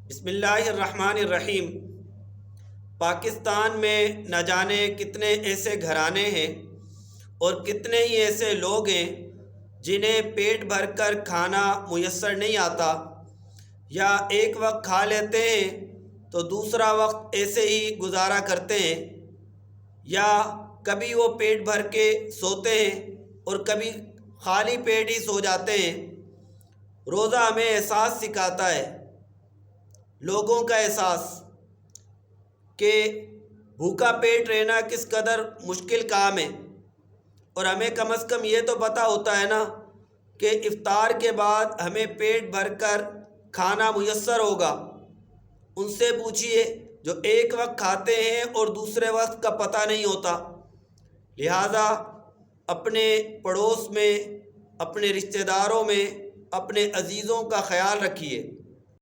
बिस्मिल्लाहिर्रहमानिर्रहीम। पाकिस्तान में न जाने कितने ऐसे घराने हैं और कितने ही ऐसे लोग हैं जिन्हें पेट भर कर खाना मुयस्सर नहीं आता, या एक वक्त खा लेते हैं तो दूसरा वक्त ऐसे ही गुजारा करते हैं, या कभी वो पेट भर के सोते हैं और कभी खाली पेट ही सो जाते हैं। रोज़ा हमें एहसास सिखाता है, लोगों का एहसास, कि भूखा पेट रहना किस कदर मुश्किल काम है। और हमें कम से कम ये तो पता होता है ना कि इफ्तार के बाद हमें पेट भर कर खाना मुयस्सर होगा। उनसे पूछिए जो एक वक्त खाते हैं और दूसरे वक्त का पता नहीं होता। लिहाजा अपने पड़ोस में, अपने रिश्तेदारों में, अपने अजीज़ों का ख्याल रखिए।